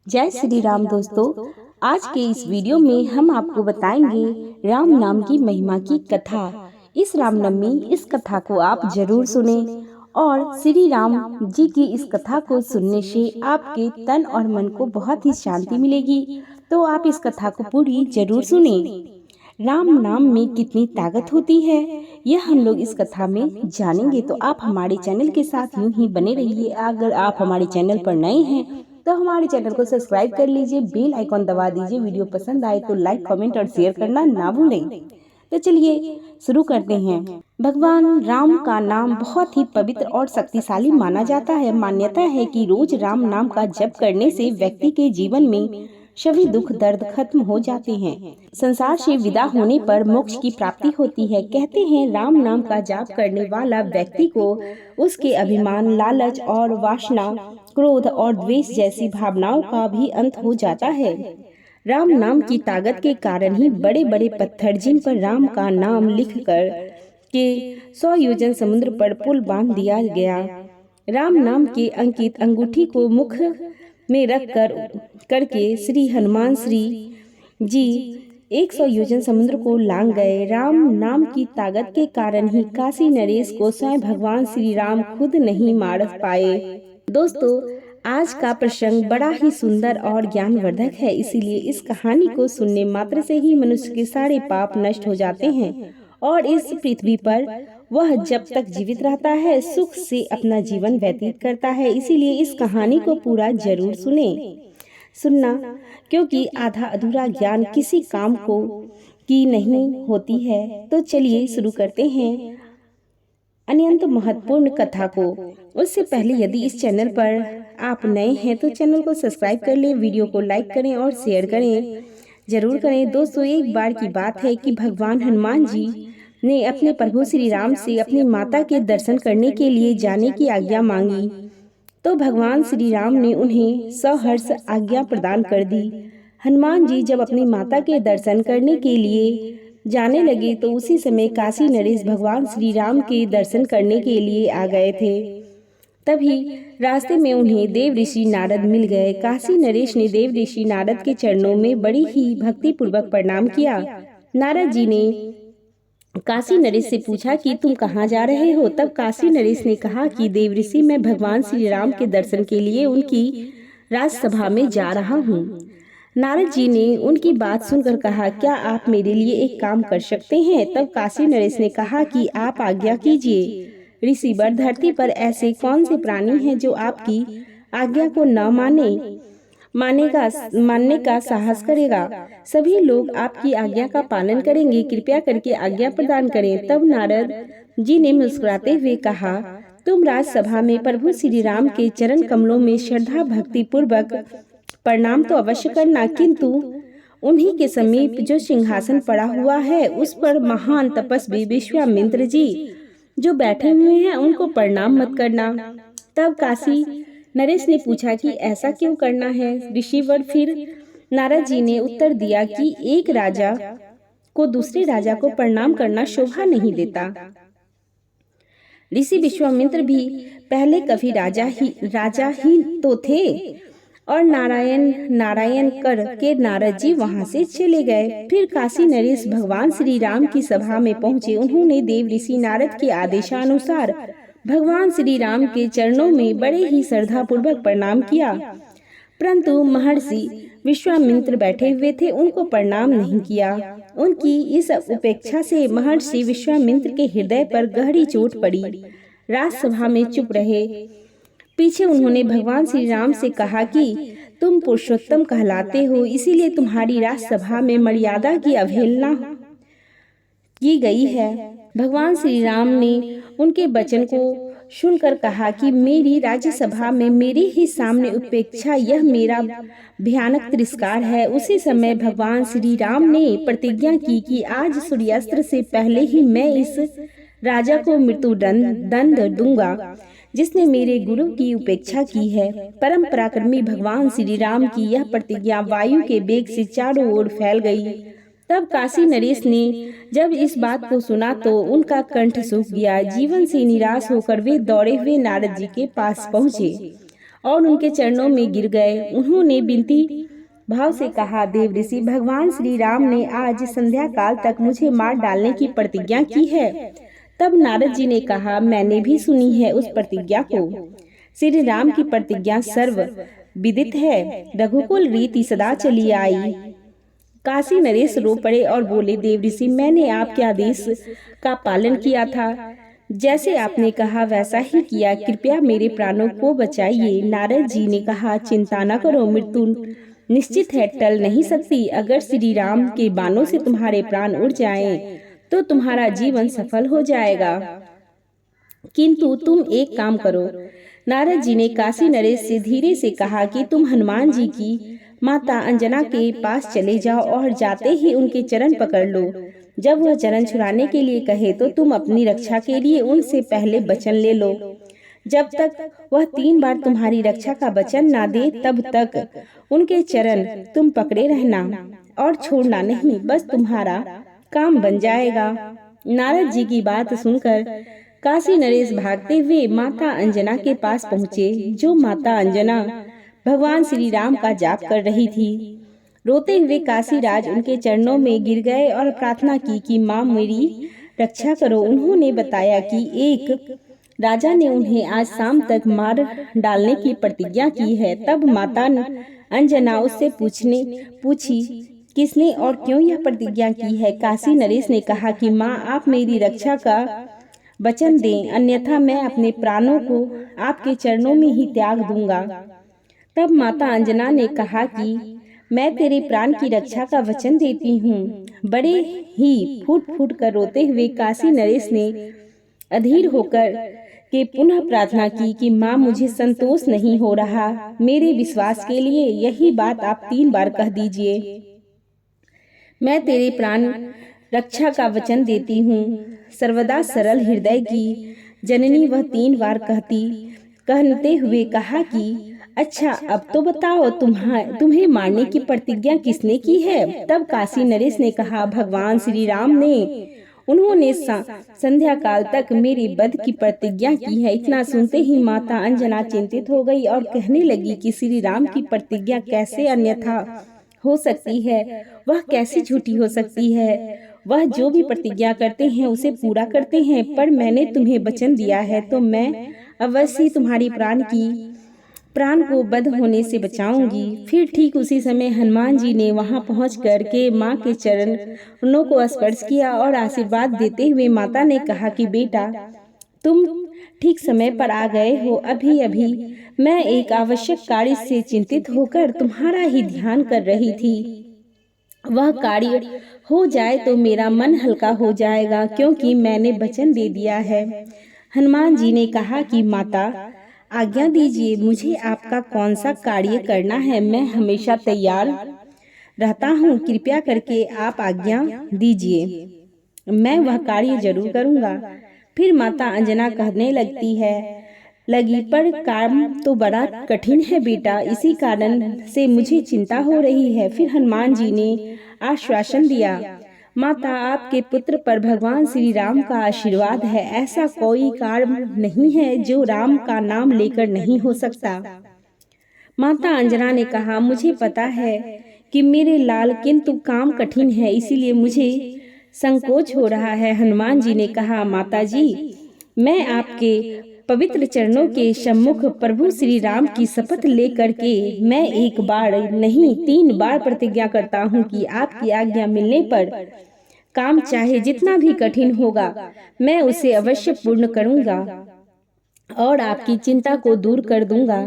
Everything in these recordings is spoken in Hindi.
जय श्री राम दोस्तों। आज के इस वीडियो में हम आपको बताएंगे राम नाम की महिमा की कथा। इस रामनवमी इस कथा को आप जरूर सुने और श्री राम जी की इस कथा को सुनने से आपके तन और मन को बहुत ही शांति मिलेगी। तो आप इस कथा को पूरी जरूर सुने। राम नाम में कितनी ताकत होती है यह हम लोग इस कथा में जानेंगे। तो आप हमारे चैनल के साथ यूं ही बने रहिए। अगर आप हमारे चैनल पर नए हैं तो हमारे चैनल को सब्सक्राइब कर लीजिए, बेल आइकॉन दबा दीजिए। वीडियो पसंद आए तो लाइक कमेंट और शेयर करना ना भूलें। तो चलिए शुरू करते हैं। भगवान राम का नाम बहुत ही पवित्र और शक्तिशाली माना जाता है। मान्यता है कि रोज राम नाम का जप करने से व्यक्ति के जीवन में सभी दुख दर्द खत्म हो जाते हैं। संसार से विदा होने पर मोक्ष की प्राप्ति होती है। कहते हैं राम नाम का जाप करने वाला व्यक्ति को उसके अभिमान, लालच और वासना, क्रोध और द्वेष जैसी भावनाओं का भी अंत हो जाता है। राम नाम की ताकत के कारण ही बड़े बड़े पत्थर जिन पर राम का नाम लिखकर के 100 योजन समुद्र पर पुल बांध दिया गया। राम नाम के अंकित अंगूठी को मुख में रख करके श्री हनुमान श्री जी 100 योजन समुद्र को लांग गए। राम नाम की ताकत के कारण ही काशी नरेश को स्वयं भगवान श्री राम खुद नहीं मार पाए। दोस्तों, आज का प्रसंग बड़ा ही सुंदर और ज्ञानवर्धक है, इसीलिए इस कहानी को सुनने मात्र से ही मनुष्य के सारे पाप नष्ट हो जाते हैं और इस पृथ्वी पर वह जब तक जीवित रहता है सुख से अपना जीवन व्यतीत करता है। इसीलिए इस कहानी को पूरा जरूर सुनना, क्योंकि आधा अधूरा ज्ञान किसी काम को की नहीं होती है। तो चलिए शुरू करते हैं अत्यंत महत्वपूर्ण कथा को। उससे पहले यदि इस चैनल पर आप नए हैं तो चैनल को सब्सक्राइब कर लें, वीडियो को लाइक करें और शेयर करें जरूर करें। दोस्तों, एक बार की बात है कि भगवान हनुमान जी ने अपने प्रभु श्री राम से अपनी माता के दर्शन करने के लिए जाने की आज्ञा मांगी, तो भगवान श्री राम ने उन्हें सहर्ष आज्ञा प्रदान कर दी। हनुमान जी जब अपनी माता के दर्शन करने के लिए जाने लगे तो उसी समय काशी नरेश भगवान श्री राम के दर्शन करने के लिए आ गए थे। तभी रास्ते में उन्हें देव ऋषि नारद मिल गए। काशी नरेश ने देव ऋषि नारद के चरणों में बड़ी ही भक्ति पूर्वक प्रणाम किया। नारद जी ने काशी नरेश से पूछा कि तुम कहाँ जा रहे हो। तब काशी नरेश ने कहा कि देव ऋषि, मैं भगवान श्री राम के दर्शन के लिए उनकी राजसभा में जा रहा हूँ। नारद जी ने उनकी बात सुनकर कहा, क्या आप मेरे लिए एक काम कर सकते हैं। तब काशी नरेश ने कहा कि आप आज्ञा कीजिए। ऋषिवर, धरती पर ऐसे कौन से प्राणी हैं जो आपकी आज्ञा को न मानने का साहस करेगा। सभी लोग आपकी आज्ञा का पालन करेंगे, कृपया करके आज्ञा प्रदान करें। तब नारद जी ने मुस्कुराते हुए कहा, तुम राजसभा में प्रभु श्री राम के चरण कमलों में श्रद्धा भक्ति पूर्वक प्रणाम तो अवश्य करना, किंतु उन्हीं के समीप जो सिंहासन पड़ा हुआ है उस पर महान तपस्वी विश्वामित्र जी जो बैठे हुए हैं उनको प्रणाम मत करना। तब काशी नरेश ने पूछा कि ऐसा क्यों करना है ऋषिवर। फिर नारद जी ने उत्तर दिया कि एक राजा को दूसरे राजा को प्रणाम करना शोभा नहीं देता। ऋषि विश्वामित्र भी पहले कभी राजा ही तो थे और नारायण कर के नारद जी वहां से चले गए। फिर काशी नरेश भगवान श्री राम की सभा में पहुंचे। उन्होंने देव ऋषि नारद के आदेशानुसार भगवान श्री राम के चरणों में बड़े ही श्रद्धा पूर्वक प्रणाम किया, परंतु महर्षि विश्वामित्र बैठे हुए थे, उनको प्रणाम नहीं किया। उनकी इस उपेक्षा से महर्षि विश्वामित्र के हृदय पर गहरी चोट पड़ी। राजसभा में चुप रहे। पीछे उन्होंने भगवान श्री राम से कहा कि तुम पुरुषोत्तम कहलाते हो, इसीलिए तुम्हारी राजसभा में मर्यादा की अवहेलना की गई है। भगवान श्री राम ने उनके वचन को सुनकर कहा कि मेरी राज्यसभा में मेरे ही सामने उपेक्षा यह मेरा भयानक तिरस्कार है। उसी समय भगवान श्री राम ने प्रतिज्ञा की कि आज सूर्यास्त से पहले ही मैं इस राजा को मृत्यु दंड दूंगा जिसने मेरे गुरु की उपेक्षा की है। परम पराक्रमी भगवान श्री राम की यह प्रतिज्ञा वायु के वेग से चारों ओर फैल गई। तब काशी नरेश ने जब इस बात को सुना तो उनका कंठ सूख गया। जीवन से निराश होकर वे दौड़े हुए नारद जी के पास पहुंचे और उनके चरणों में गिर गए। उन्होंने विनती भाव से कहा, देव ऋषि, भगवान श्री राम ने आज संध्या काल तक मुझे मार डालने की प्रतिज्ञा की है। तब नारद जी ने कहा, मैंने भी सुनी है उस प्रतिज्ञा को। श्री राम की प्रतिज्ञा सर्व विदित है, रघुकुल रीति सदा चली आई। काशी नरेश रो पड़े और बोले, देव ऋषि, मैंने आपके आदेश का पालन किया था, जैसे आपने कहा वैसा ही किया, कृपया मेरे प्राणों को बचाइए। नारद जी ने कहा, चिंता न करो, मृत्यु निश्चित है, टल नहीं सकती। अगर श्री राम के बाणों से तुम्हारे प्राण उड़ जाएं, तो तुम्हारा जीवन सफल हो जाएगा, किंतु तुम एक काम करो। नारद जी ने काशी नरेश से धीरे से कहा कि तुम हनुमान जी की माता अंजना के पास चले जाओ और जाते ही उनके चरण पकड़ लो। जब वह चरण छुड़ाने के लिए कहे तो तुम अपनी रक्षा के लिए उनसे पहले वचन ले लो। जब तक वह 3 बार तुम्हारी रक्षा का वचन ना दे, तब तक उनके चरण तुम पकड़े रहना और छोड़ना नहीं, बस तुम्हारा काम बन जाएगा। नारद जी की बात सुनकर काशी नरेश भागते हुए माता अंजना के पास पहुँचे। जो माता अंजना भगवान श्री राम का जाप कर रही थी। रोते हुए काशीराज उनके चरणों में गिर गए और प्रार्थना की कि माँ, मेरी रक्षा करो। उन्होंने बताया कि एक राजा ने उन्हें आज शाम तक मार डालने की प्रतिज्ञा की है। तब माता अंजना उससे पूछी किसने और क्यों यह प्रतिज्ञा की है। काशी नरेश ने कहा कि माँ, आप मेरी रक्षा का वचन दें, अन्यथा मैं अपने प्राणों को आपके चरणों में ही त्याग दूंगा। तब माता अंजना ने कहा कि मैं तेरे प्राण की रक्षा का वचन देती हूँ। बड़े ही फूट फूट कर रोते हुए काशी नरेश ने अधीर होकर के पुनः प्रार्थना की कि माँ, मुझे संतोष नहीं हो रहा, मेरे विश्वास के लिए यही बात आप 3 बार कह दीजिए। मैं तेरे प्राण रक्षा का वचन देती हूँ। सर्वदा सरल हृदय की जननी वह 3 बार कहते हुए कहा कि अच्छा, अब तो बताओ, तुम्हें मारने की प्रतिज्ञा किसने की है। तब काशी नरेश ने कहा, भगवान श्री राम ने। उन्होंने संध्या काल तक मेरे वध की प्रतिज्ञा की है। इतना सुनते ही माता अंजना चिंतित हो गई और कहने लगी कि श्री राम की प्रतिज्ञा कैसे अन्यथा हो सकती है, वह कैसी झूठी हो सकती है। वह जो भी प्रतिज्ञा करते हैं उसे पूरा करते हैं, पर मैंने तुम्हें वचन दिया है तो मैं अवश्य तुम्हारी प्राण को वध होने से बचाऊंगी। फिर ठीक उसी समय हनुमान जी ने वहां पहुंच कर के माँ के चरणों को स्पर्श किया और आशीर्वाद देते हुए माता ने कहा कि बेटा, तुम ठीक समय पर आ गए हो। अभी अभी मैं एक आवश्यक कार्य से चिंतित होकर तुम्हारा ही ध्यान कर रही थी। वह कार्य हो जाए तो मेरा मन हल्का हो जाएगा, क्योंकि मैंने वचन दे दिया है। हनुमान जी ने कहा कि माता, आज्ञा दीजिए, मुझे आपका कौन सा कार्य करना है, मैं हमेशा तैयार रहता हूँ। कृपया करके आप आज्ञा दीजिए, मैं वह कार्य जरूर करूँगा। फिर माता अंजना कहने लगी, पर काम तो बड़ा कठिन है बेटा, इसी कारण से मुझे चिंता हो रही है। फिर हनुमान जी ने आश्वासन दिया, माता, आपके पुत्र पर भगवान श्री राम का आशीर्वाद है। ऐसा कोई कार्य नहीं है जो राम का नाम लेकर नहीं हो सकता। माता अंजना ने कहा, मुझे पता है कि मेरे लाल, किंतु काम कठिन है, इसीलिए मुझे संकोच हो रहा है। हनुमान जी ने कहा, माता जी, मैं आपके पवित्र चरणों के सम्मुख प्रभु श्री राम की शपथ लेकर के मैं 1 बार नहीं 3 बार प्रतिज्ञा करता हूँ कि आपकी आज्ञा मिलने पर काम चाहे जितना भी कठिन होगा, मैं उसे अवश्य पूर्ण करूँगा और आपकी चिंता को दूर कर दूंगा।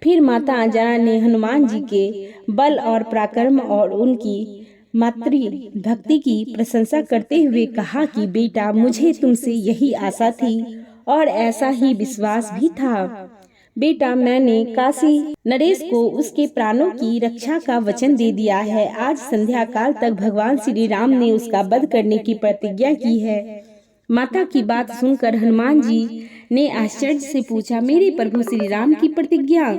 फिर माता अंजना ने हनुमान जी के बल और पराक्रम और उनकी मातृ भक्ति की प्रशंसा करते हुए कहा कि बेटा, मुझे तुमसे यही आशा थी और ऐसा ही विश्वास भी था। बेटा, मैंने काशी नरेश को उसके प्राणों की रक्षा का वचन दे दिया है। आज संध्या काल तक भगवान श्री राम ने उसका वध करने की प्रतिज्ञा की है। माता की बात सुनकर हनुमान जी ने आश्चर्य से पूछा, मेरे प्रभु श्री राम की प्रतिज्ञा?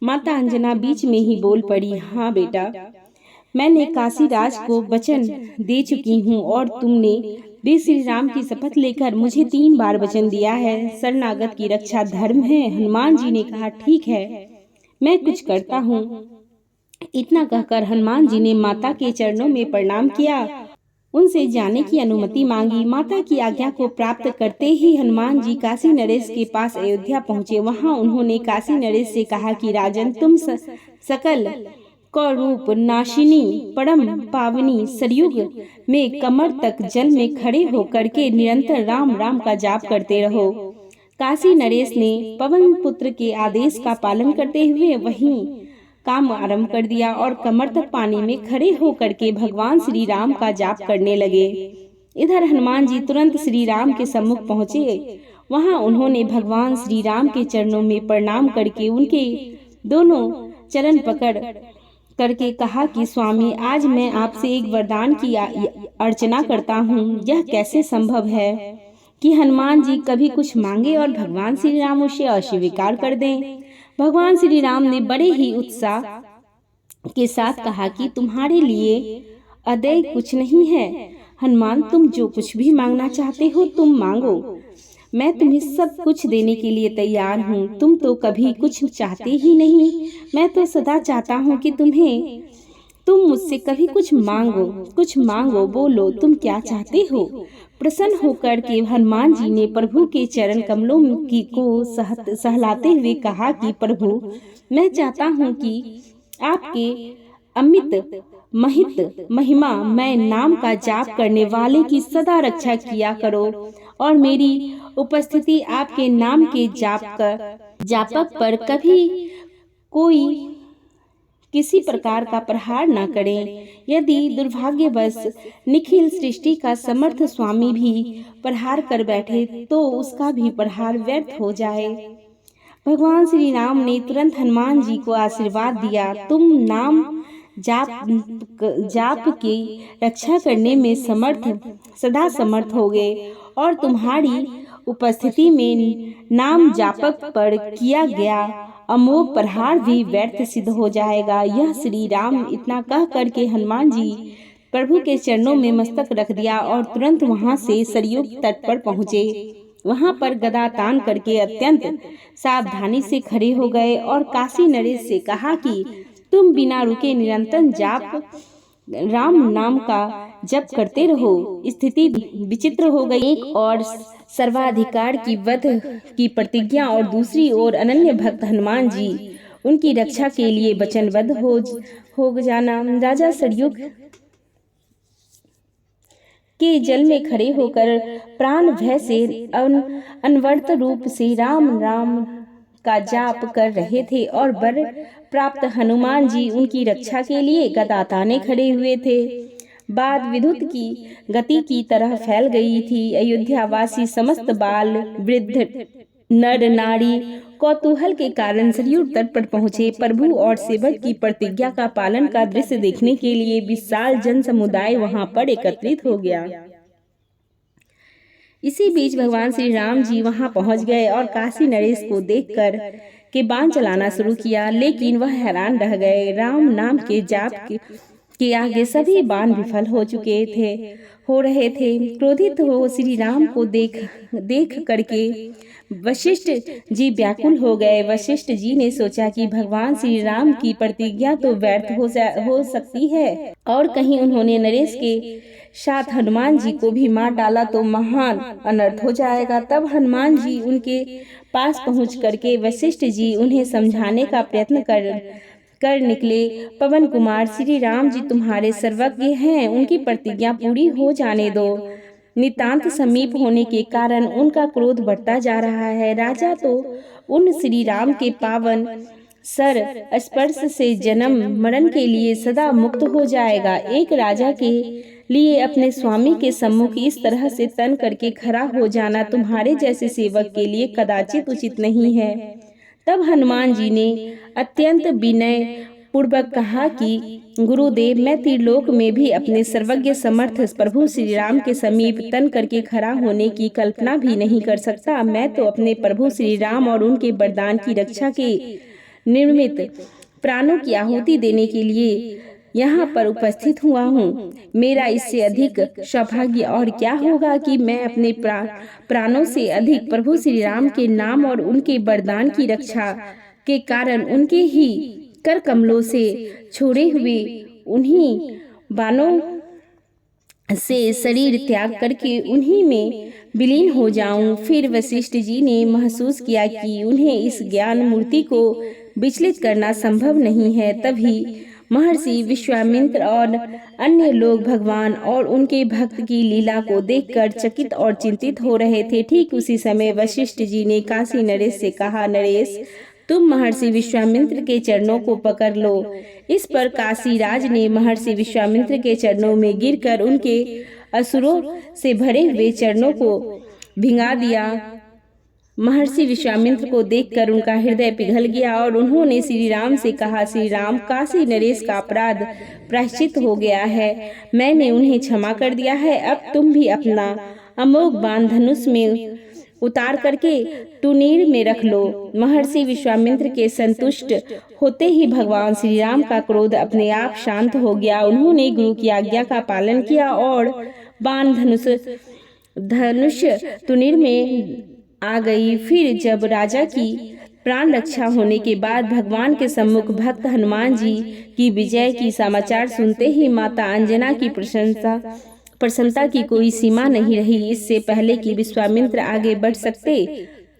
माता अंजना बीच में ही बोल पड़ी, हाँ बेटा, मैंने काशीराज को वचन दे चुकी हूँ और तुमने वे श्री राम की शपथ लेकर मुझे 3 बार वचन दिया है, शरणागत की रक्षा धर्म है। हनुमान जी ने कहा, ठीक है, मैं कुछ करता हूँ। इतना कहकर हनुमान जी ने माता के चरणों में प्रणाम किया, उनसे जाने की अनुमति मांगी। माता की आज्ञा को प्राप्त करते ही हनुमान जी काशी नरेश के पास अयोध्या पहुँचे। वहाँ उन्होंने काशी नरेश से कहा कि राजन, तुम सकल कौरूप नाशिनी परम पावनी सरयुग में कमर तक जल में खड़े होकर के निरंतर राम राम का जाप करते रहो। काशी नरेश ने पवन पुत्र के आदेश का पालन करते हुए वहीं काम आरंभ कर दिया और कमर तक पानी में खड़े होकर के भगवान श्री राम का जाप करने लगे। इधर हनुमान जी तुरंत श्री राम के सम्मुख पहुँचे। वहाँ उन्होंने भगवान श्री राम के चरणों में प्रणाम करके उनके दोनों चरण पकड़ करके कहा कि स्वामी, आज मैं आपसे एक वरदान की अर्चना करता हूँ। यह कैसे संभव है कि हनुमान जी कभी कुछ मांगे और भगवान श्री राम उसे अस्वीकार कर दें। भगवान श्री राम ने बड़े ही उत्साह के साथ कहा कि तुम्हारे लिए अदेय कुछ नहीं है हनुमान, तुम जो कुछ भी मांगना चाहते हो तुम मांगो, मैं तुम्हें सब कुछ देने के लिए तैयार हूँ। तुम तो कभी कुछ चाहते ही नहीं, मैं तो सदा चाहता हूँ कि तुम मुझसे कभी कुछ मांगो, बोलो तुम क्या चाहते हो। प्रसन्न होकर के हनुमान जी ने प्रभु के चरण कमलों को सहलाते हुए कहा कि प्रभु, मैं चाहता हूँ कि आपके अमित महित महिमा मैं नाम का जाप करने वाले की सदा रक्षा किया करो और मेरी उपस्थिति आपके नाम के जापक पर कभी कोई किसी प्रकार का प्रहार न करें। यदि दुर्भाग्यवश निखिल सृष्टि का समर्थ स्वामी भी प्रहार कर बैठे तो उसका भी प्रहार व्यर्थ हो जाए। भगवान श्री राम ने तुरंत हनुमान जी को आशीर्वाद दिया, तुम नाम जाप की रक्षा करने में सदा समर्थ होगे और तुम्हारी उपस्थिति में नाम जापक पर किया गया अमोघ प्रहार भी व्यर्थ सिद्ध हो जाएगा। यह श्री राम इतना कह करके हनुमान जी प्रभु के चरणों में मस्तक रख दिया और तुरंत वहां से सरयू तट पर पहुंचे। वहां पर गदा तान करके अत्यंत सावधानी से खड़े हो गए और काशी नरेश से कहा कि तुम बिना रुके निरंतर राम नाम का जप करते रहो। स्थिति विचित्र हो गई। एक और सर्वाधिकार की वध की प्रतिज्ञा और दूसरी ओर अनन्य भक्त हनुमान जी उनकी रक्षा के लिए वचनबद्ध हो जाना। राजा सरयू के जल में खड़े होकर प्राण भय से अनवर्त रूप से राम राम का जाप कर रहे थे और वर प्राप्त हनुमान जी उनकी रक्षा के लिए गदा ताने खड़े हुए थे। बात विद्युत की गति की तरह फैल गई थी। अयोध्यावासी समस्त बाल वृद्ध नर नारी कौतूहल के कारण सरयू तट पर पहुंचे। प्रभु और सेवक की प्रतिज्ञा का पालन का दृश्य देखने के लिए विशाल जन समुदाय वहां पर एकत्रित हो गया। इसी बीच भगवान श्री राम जी वहां पहुंच गए और काशी नरेश को देखकर के बाण चलाना शुरू किया, लेकिन वह हैरान रह गए। राम नाम के जाप के आगे सभी बाण विफल हो रहे थे। क्रोधित हो श्री राम को देख करके वशिष्ठ जी व्याकुल हो गए। वशिष्ठ जी ने सोचा कि भगवान श्री राम की प्रतिज्ञा तो व्यर्थ हो सकती है और कहीं उन्होंने नरेश के साथ हनुमान जी को भी मार डाला तो महान अनर्थ हो जाएगा। तब हनुमान जी उनके पास पहुंच करके वशिष्ठ जी उन्हें समझाने का प्रयत्न कर निकले। पवन कुमार, श्री राम जी तुम्हारे सर्वज्ञ हैं, उनकी प्रतिज्ञा पूरी हो जाने दो। नितांत समीप होने के कारण उनका क्रोध बढ़ता जा रहा है। राजा तो उन श्री राम के पावन सर स्पर्श से जन्म मरण के लिए सदा मुक्त हो जाएगा। एक राजा के लिए अपने स्वामी के सम्मुख इस तरह से तन करके खड़ा हो जाना तुम्हारे जैसे सेवक के लिए कदाचित उचित नहीं है। तब हनुमान जी ने अत्यंत विनय पूर्वक कहा कि गुरुदेव, मैं त्रिलोक में भी अपने सर्वज्ञ समर्थ प्रभु श्री राम के समीप तन करके खड़ा होने की कल्पना भी नहीं कर सकता। मैं तो अपने प्रभु श्री राम और उनके वरदान की रक्षा के निर्मित प्राणों की आहुति देने के लिए यहाँ पर उपस्थित हुआ हूँ। मेरा इससे अधिक सौभाग्य और क्या होगा कि मैं अपने प्राणों से अधिक प्रभु श्री राम के नाम और उनके वरदान की रक्षा के कारण उनके ही कर कमलों से छोड़े हुए उन्हीं बाणों से शरीर त्याग करके उन्हीं में विलीन हो जाऊं। फिर वशिष्ठ जी ने महसूस किया कि उन्हें इस ज्ञान मूर्ति को विचलित करना संभव नहीं है। तभी महर्षि विश्वामित्र और अन्य लोग भगवान और उनके भक्त की लीला को देखकर चकित और चिंतित हो रहे थे। ठीक उसी समय वशिष्ठ जी ने काशी नरेश से कहा, नरेश, तुम महर्षि विश्वामित्र के चरणों को पकड़ लो। इस पर काशीराज ने महर्षि विश्वामित्र के चरणों में गिरकर उनके असुरों से भरे हुए चरणों को भिंगा दिया। महर्षि विश्वामित्र को देखकर उनका हृदय पिघल गया और उन्होंने श्री राम से कहा, श्री राम, काशी नरेश का अपराध प्रायश्चित हो गया है, मैंने उन्हें क्षमा कर दिया है। अब तुम भी अपना अमोघ बाण धनुष में उतार करके टुनीर में रख लो। महर्षि विश्वामित्र के संतुष्ट होते ही भगवान श्री राम का क्रोध अपने आप शांत हो गया। उन्होंने गुरु की आज्ञा का पालन किया और बाण धनुष टुनीर में आ गई। फिर जब राजा की प्राण रक्षा होने के बाद भगवान के सम्मुख भक्त हनुमान जी की विजय की समाचार सुनते ही माता अंजना की प्रसन्नता की कोई सीमा नहीं रही। इससे पहले कि विश्वामित्र आगे बढ़ सकते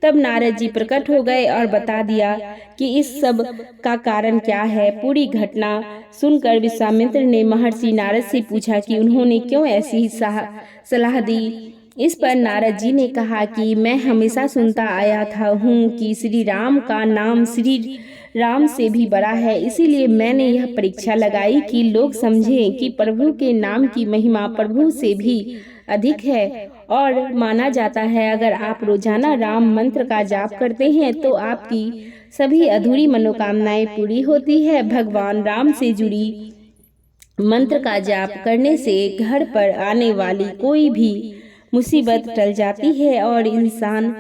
तब नारद जी प्रकट हो गए और बता दिया कि इस सब का कारण क्या है। पूरी घटना सुनकर विश्वामित्र ने महर्षि नारद से पूछा कि उन्होंने क्यों ऐसी सलाह दी। इस पर नारद जी ने कहा कि मैं हमेशा सुनता आया हूँ कि श्री राम का नाम श्री राम से भी बड़ा है, इसीलिए मैंने यह परीक्षा लगाई कि लोग समझें कि प्रभु के नाम की महिमा प्रभु से भी अधिक है। और माना जाता है अगर आप रोजाना राम मंत्र का जाप करते हैं तो आपकी सभी अधूरी मनोकामनाएं पूरी होती है। भगवान राम से जुड़ी मंत्र का जाप करने से घर पर आने वाली कोई भी मुसीबत टल जाती है और इंसान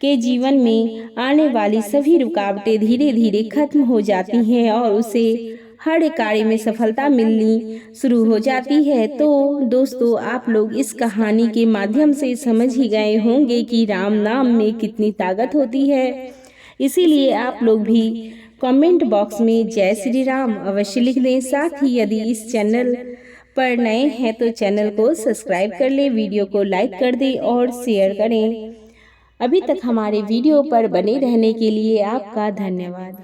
के जीवन में आने वाली सभी रुकावटें धीरे धीरे खत्म हो जाती हैं और उसे हर कार्य में सफलता मिलनी शुरू हो जाती है। तो दोस्तों, आप लोग इस कहानी के माध्यम से समझ ही गए होंगे कि राम नाम में कितनी ताकत होती है। इसीलिए आप लोग भी कमेंट बॉक्स में जय श्री राम अवश्य लिख दें। साथ ही यदि इस चैनल पर नए हैं तो चैनल को सब्सक्राइब कर लें, वीडियो को लाइक कर दें और शेयर करें। अभी तक हमारे वीडियो पर बने रहने के लिए आपका धन्यवाद।